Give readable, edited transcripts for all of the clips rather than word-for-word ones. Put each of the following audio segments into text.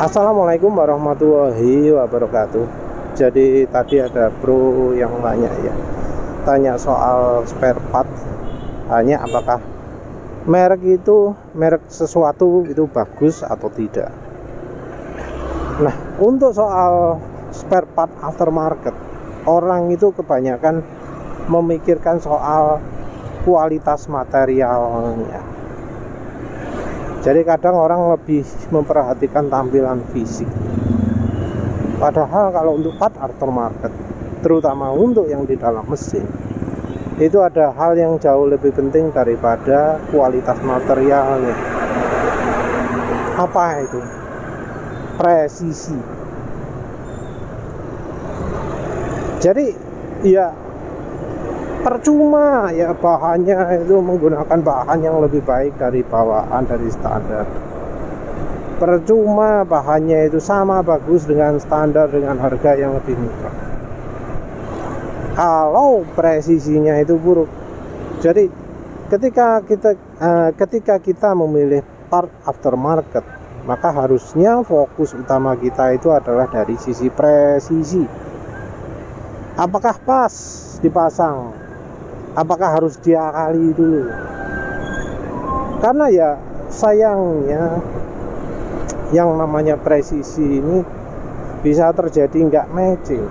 Assalamualaikum warahmatullahi wabarakatuh. Jadi tadi ada bro yang tanya soal spare part, tanya apakah merek sesuatu itu bagus atau tidak. Nah, untuk soal spare part aftermarket, orang itu kebanyakan memikirkan soal kualitas materialnya. Jadi kadang orang lebih memperhatikan tampilan fisik. Padahal kalau untuk part aftermarket, terutama untuk yang di dalam mesin, itu ada hal yang jauh lebih penting daripada kualitas materialnya. Apa itu? Presisi. Jadi ya percuma ya bahannya itu menggunakan bahan yang lebih baik dari bawaan, dari standar. Percuma bahannya itu sama bagus dengan standar dengan harga yang lebih murah kalau presisinya itu buruk. Jadi ketika kita memilih part aftermarket, maka harusnya fokus utama kita itu adalah dari sisi presisi. Apakah pas dipasang? Apakah harus diakali dulu? Karena ya sayangnya yang namanya presisi ini bisa terjadi nggak matching.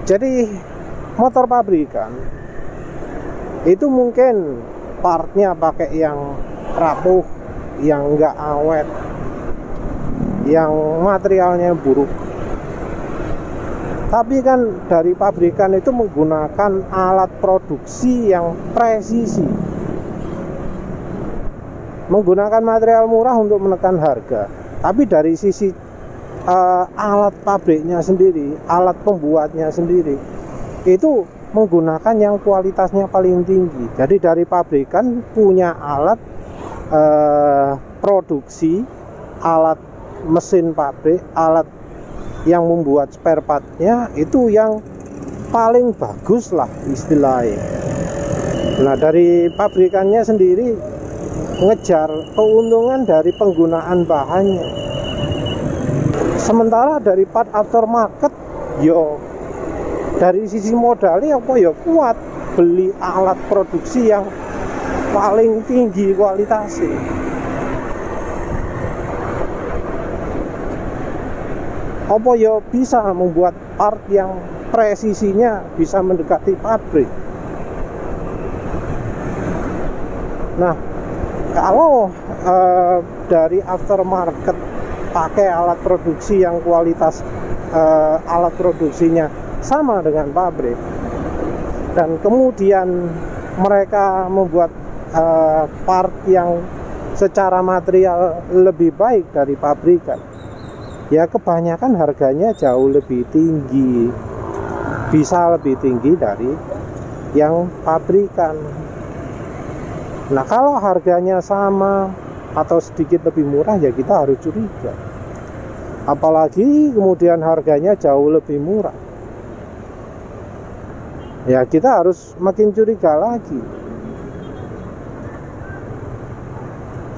Jadi motor pabrikan itu mungkin partnya pakai yang rapuh, yang nggak awet, yang materialnya buruk. Tapi kan dari pabrikan itu menggunakan alat produksi yang presisi, menggunakan material murah untuk menekan harga. Tapi dari sisi alat pabriknya sendiri, alat pembuatnya sendiri, itu menggunakan yang kualitasnya paling tinggi. Jadi dari pabrikan punya alat produksi, alat mesin pabrik, alat yang membuat spare partnya itu yang paling bagus lah istilahnya. Nah, dari pabrikannya sendiri ngejar keuntungan dari penggunaan bahannya. Sementara dari part aftermarket, yo dari sisi modalnya apa ya kuat, beli alat produksi yang paling tinggi kualitasnya. Apa ya bisa membuat part yang presisinya bisa mendekati pabrik. Nah, kalau dari aftermarket pakai alat produksi yang kualitas alat produksinya sama dengan pabrik, dan kemudian mereka membuat part yang secara material lebih baik dari pabrikan, ya kebanyakan harganya jauh lebih tinggi, bisa lebih tinggi dari yang pabrikan. Nah, kalau harganya sama atau sedikit lebih murah, ya kita harus curiga. Apalagi kemudian harganya jauh lebih murah, ya kita harus makin curiga lagi.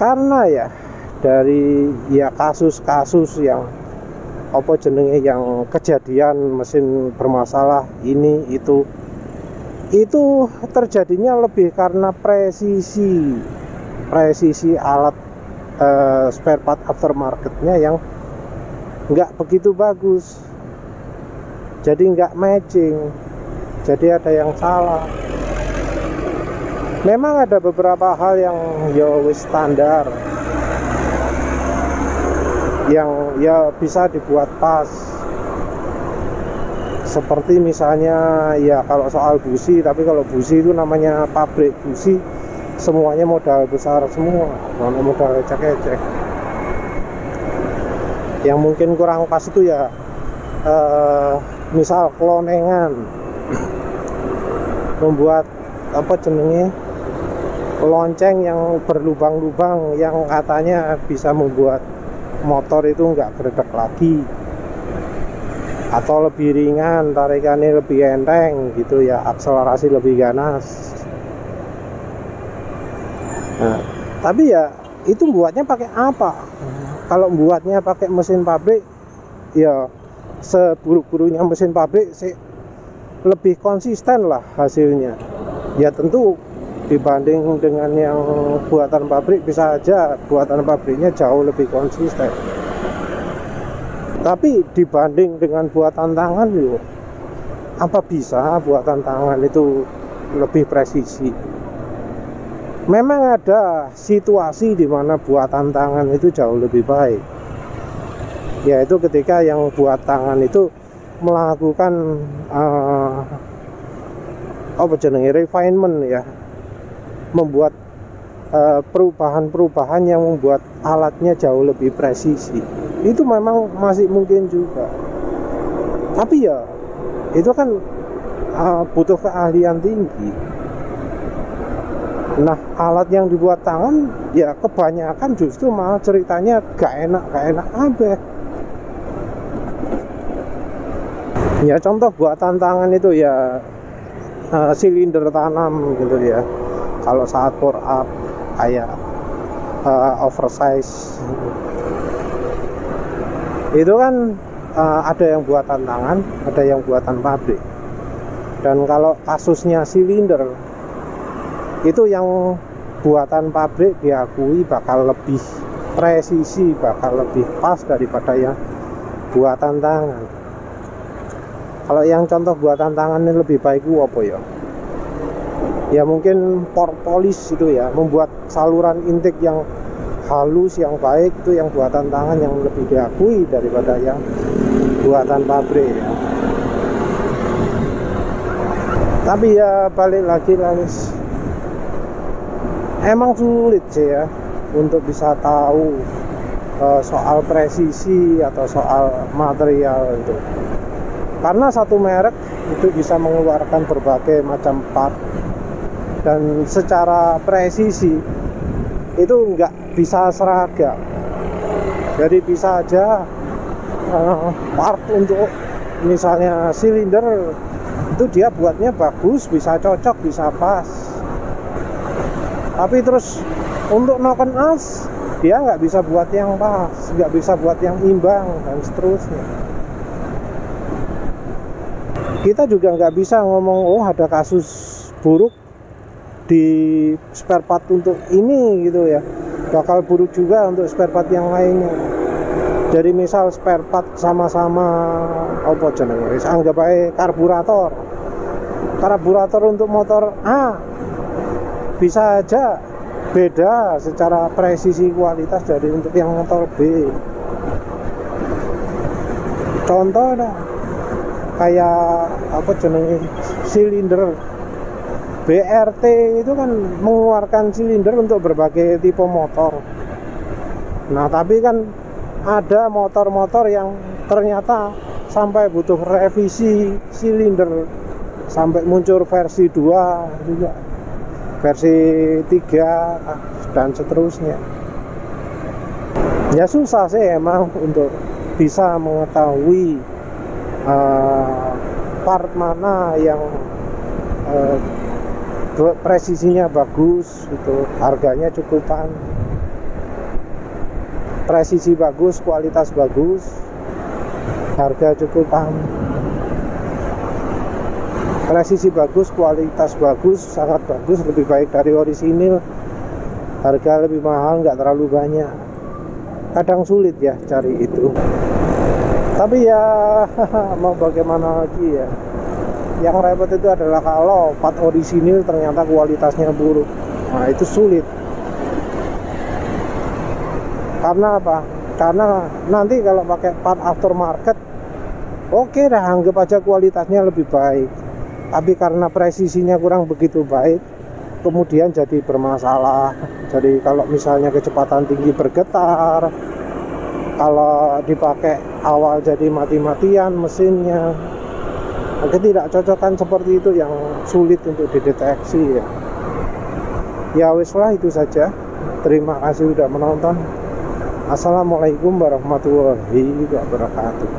Karena ya dari ya kasus-kasus yang yang kejadian mesin bermasalah ini itu terjadinya lebih karena presisi alat spare part aftermarketnya yang nggak begitu bagus, jadi nggak matching, jadi ada yang salah. Memang ada beberapa hal yang standar, yang ya bisa dibuat pas, seperti misalnya ya kalau soal busi. Tapi kalau busi itu namanya pabrik busi, semuanya modal besar semua, modal ecek-ecek. Yang mungkin kurang pas itu ya misal kelonengan, membuat lonceng yang berlubang-lubang yang katanya bisa membuat motor itu nggak geredek lagi, atau lebih ringan, tarikannya lebih enteng gitu ya, akselerasi lebih ganas. Nah, tapi ya itu buatnya pakai apa? kalau buatnya pakai mesin pabrik ya seburuk-buruknya mesin pabrik sih lebih konsisten lah hasilnya. Ya tentu dibanding dengan yang buatan pabrik bisa aja buatan pabriknya jauh lebih konsisten. Tapi dibanding dengan buatan tangan yuk, apa bisa buatan tangan itu lebih presisi? Memang ada situasi di mana buatan tangan itu jauh lebih baik, yaitu ketika yang buat tangan itu melakukan refinement ya, membuat perubahan-perubahan yang membuat alatnya jauh lebih presisi. Itu memang masih mungkin juga, tapi ya itu kan butuh keahlian tinggi. Nah, alat yang dibuat tangan ya kebanyakan justru malah ceritanya gak enak abe. Ya contoh buatan tangan itu ya silinder tanam gitu ya. Kalau saat pour up kayak oversize itu kan ada yang buatan tangan, ada yang buatan pabrik. Dan kalau kasusnya silinder itu yang buatan pabrik diakui bakal lebih presisi, bakal lebih pas daripada yang buatan tangan. Kalau yang contoh buatan tangan ini lebih baik apa ya? Ya mungkin port polish itu ya, membuat saluran intake yang halus, yang baik, itu yang buatan tangan yang lebih diakui daripada yang buatan pabrik ya. Tapi ya balik lagi guys, emang sulit sih ya untuk bisa tahu soal presisi atau soal material itu, karena satu merek itu bisa mengeluarkan berbagai macam part dan secara presisi itu nggak bisa seragam. Jadi bisa aja part untuk misalnya silinder itu dia buatnya bagus, bisa cocok, bisa pas, tapi terus untuk noken as dia nggak bisa buat yang pas, nggak bisa buat yang imbang, dan seterusnya. Kita juga nggak bisa ngomong oh ada kasus buruk di spare part untuk ini gitu ya, bakal buruk juga untuk spare part yang lainnya. Jadi misal spare part sama-sama apa jenenge, anggap aja karburator untuk motor A bisa aja beda secara presisi kualitas dari untuk yang motor B. Contoh dah kayak apa jenenge silinder BRT itu kan mengeluarkan silinder untuk berbagai tipe motor. Nah tapi kan ada motor-motor yang ternyata sampai butuh revisi silinder, sampai muncul versi 2 juga, versi 3 dan seterusnya. Ya susah sih emang untuk bisa mengetahui part mana yang presisinya bagus, itu harganya cukupan, presisi bagus, kualitas bagus, harga cukupan. Presisi bagus, kualitas bagus, sangat bagus, lebih baik dari orisinil, harga lebih mahal, nggak terlalu banyak. Kadang sulit ya cari itu, tapi ya mau bagaimana lagi ya. Yang repot itu adalah kalau part orisinil ternyata kualitasnya buruk. Nah itu sulit. Karena apa? Karena nanti kalau pakai part aftermarket, oke dah, anggap aja kualitasnya lebih baik, tapi karena presisinya kurang begitu baik, kemudian jadi bermasalah. Jadi kalau misalnya kecepatan tinggi bergetar, kalau dipakai awal jadi mati-matian mesinnya. Ketidakcocokan seperti itu yang sulit untuk dideteksi ya. Ya wis lah, itu saja. Terima kasih sudah menonton. Assalamualaikum warahmatullahi wabarakatuh.